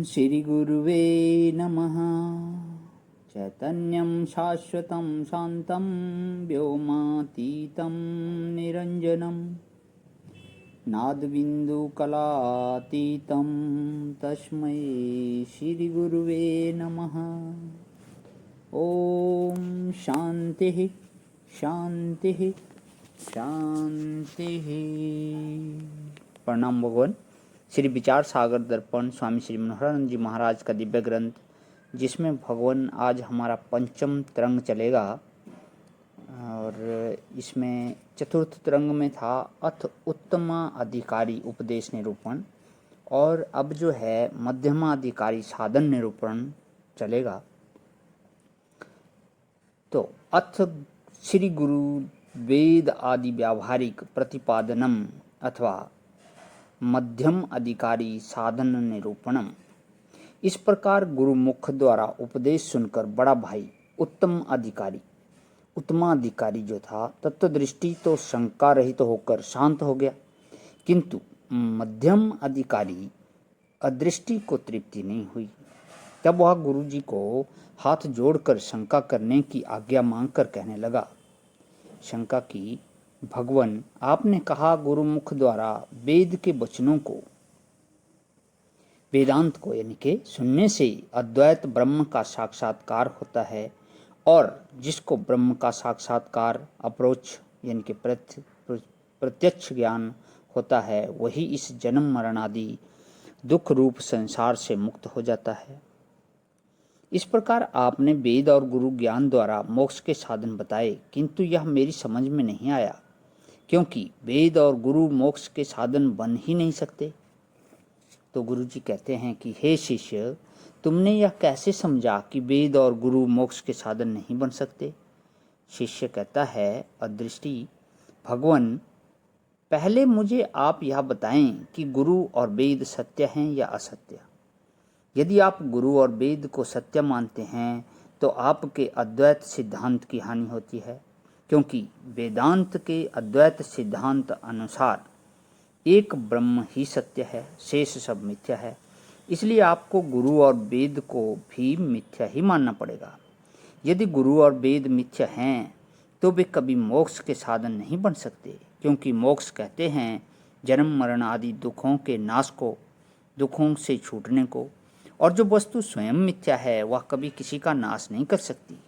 श्रीगुरुवे नमः। चैतन्यं शाश्वतं शान्तं व्योमातीतं निरञ्जनं नादबिन्दुकलातीतं तस्मै श्रीगुरुवे नमः। ॐ शान्तिः शान्तिः शान्तिः। प्रणाम भगवान। श्री विचार सागर दर्पण स्वामी श्री मनोहरानंद जी महाराज का दिव्य ग्रंथ, जिसमें भगवान आज हमारा पंचम तरंग चलेगा और इसमें चतुर्थ तरंग में था अथ उत्तमा अधिकारी उपदेश निरूपण, और अब जो है मध्यमा अधिकारी साधन निरूपण चलेगा। तो अथ श्री गुरु वेद आदि व्यावहारिक प्रतिपादनम अथवा मध्यम अधिकारी साधन निरूपणम। इस प्रकार गुरुमुख द्वारा उपदेश सुनकर बड़ा भाई उत्तमा अधिकारी जो था तत्वदृष्टि तो शंका रहित होकर शांत हो गया, किंतु मध्यम अधिकारी अदृष्टि को तृप्ति नहीं हुई। तब वह गुरु जी को हाथ जोड़कर शंका करने की आज्ञा मांगकर कहने लगा। शंका की, भगवान, आपने कहा गुरुमुख द्वारा वेद के वचनों को, वेदांत को यानी कि सुनने से अद्वैत ब्रह्म का साक्षात्कार होता है, और जिसको ब्रह्म का साक्षात्कार अप्रोच यानी कि प्रत्यक्ष ज्ञान होता है, वही इस जन्म मरण आदि दुख रूप संसार से मुक्त हो जाता है। इस प्रकार आपने वेद और गुरु ज्ञान द्वारा मोक्ष के साधन बताए, किंतु यह मेरी समझ में नहीं आया, क्योंकि वेद और गुरु मोक्ष के साधन बन ही नहीं सकते। तो गुरु जी कहते हैं कि हे शिष्य, तुमने यह कैसे समझा कि वेद और गुरु मोक्ष के साधन नहीं बन सकते? शिष्य कहता है, अदृष्टि, भगवान, पहले मुझे आप यह बताएं कि गुरु और वेद सत्य हैं या असत्य। यदि आप गुरु और वेद को सत्य मानते हैं तो आपके अद्वैत सिद्धांत की हानि होती है, क्योंकि वेदांत के अद्वैत सिद्धांत अनुसार एक ब्रह्म ही सत्य है, शेष सब मिथ्या है। इसलिए आपको गुरु और वेद को भी मिथ्या ही मानना पड़ेगा। यदि गुरु और वेद मिथ्या हैं तो वे कभी मोक्ष के साधन नहीं बन सकते, क्योंकि मोक्ष कहते हैं जन्म मरण आदि दुखों के नाश को, दुखों से छूटने को, और जो वस्तु स्वयं मिथ्या है वह कभी किसी का नाश नहीं कर सकती।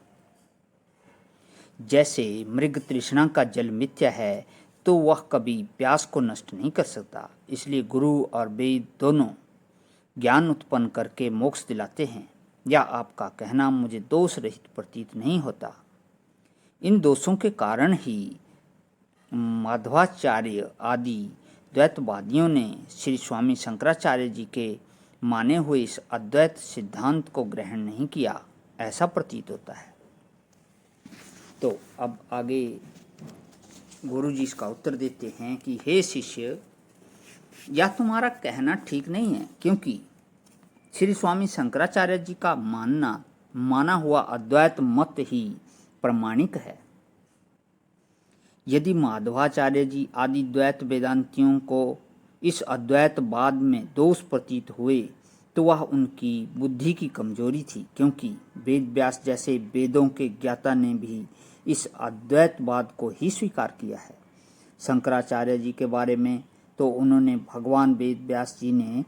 जैसे मृग तृष्णा का जल मिथ्या है तो वह कभी प्यास को नष्ट नहीं कर सकता। इसलिए गुरु और वेद दोनों ज्ञान उत्पन्न करके मोक्ष दिलाते हैं। या आपका कहना मुझे दोष रहित प्रतीत नहीं होता। इन दोषों के कारण ही माधवाचार्य आदि द्वैतवादियों ने श्री स्वामी शंकराचार्य जी के माने हुए इस अद्वैत सिद्धांत को ग्रहण नहीं किया, ऐसा प्रतीत होता है। तो अब आगे गुरु जी इसका उत्तर देते हैं कि हे शिष्य, यह तुम्हारा कहना ठीक नहीं है, क्योंकि श्री स्वामी शंकराचार्य जी का माना हुआ अद्वैत मत ही प्रमाणिक है। यदि माधवाचार्य जी आदि द्वैत वेदांतियों को इस अद्वैतवाद में दोष प्रतीत हुए तो वह उनकी बुद्धि की कमजोरी थी, क्योंकि वेद व्यास जैसे वेदों के ज्ञाता ने भी इस अद्वैतवाद को ही स्वीकार किया है। शंकराचार्य जी के बारे में तो उन्होंने भगवान वेद व्यास जी ने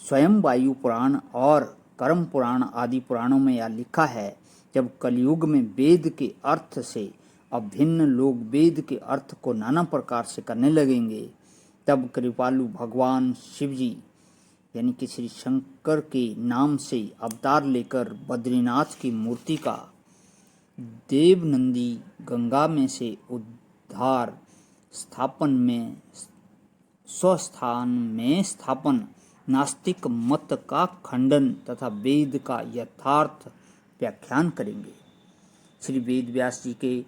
स्वयं वायु पुराण और कर्म पुराण आदि पुराणों में यह लिखा है, जब कलयुग में वेद के अर्थ से अभिन्न लोग वेद के अर्थ को नाना प्रकार से करने लगेंगे, तब कृपालु भगवान शिव जी यानी कि श्री शंकर के नाम से अवतार लेकर बद्रीनाथ की मूर्ति का देवनंदी गंगा में से उद्धार स्थापन में स्वस्थान में स्थापन, नास्तिक मत का खंडन तथा वेद का यथार्थ व्याख्यान करेंगे। श्री वेद व्यास जी के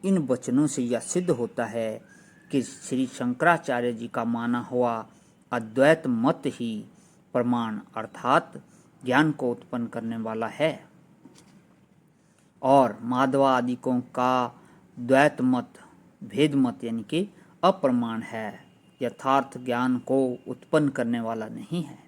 इन वचनों से यह सिद्ध होता है कि श्री शंकराचार्य जी का माना हुआ अद्वैत मत ही प्रमाण अर्थात ज्ञान को उत्पन्न करने वाला है, और माधवादिकों का द्वैत मत भेद मत यानी कि अप्रमाण है, यथार्थ ज्ञान को उत्पन्न करने वाला नहीं है।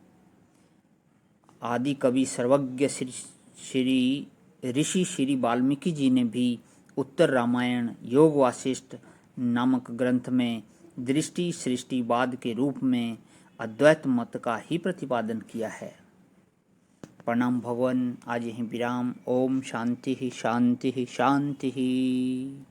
आदि कवि सर्वज्ञ श्री ऋषि श्री वाल्मीकि जी ने भी उत्तर रामायण योग वासिष्ठ नामक ग्रंथ में दृष्टि सृष्टिवाद के रूप में अद्वैत मत का ही प्रतिपादन किया है। प्रणाम भगवान। आज यहीं विराम। ओम शांति शांति शांति।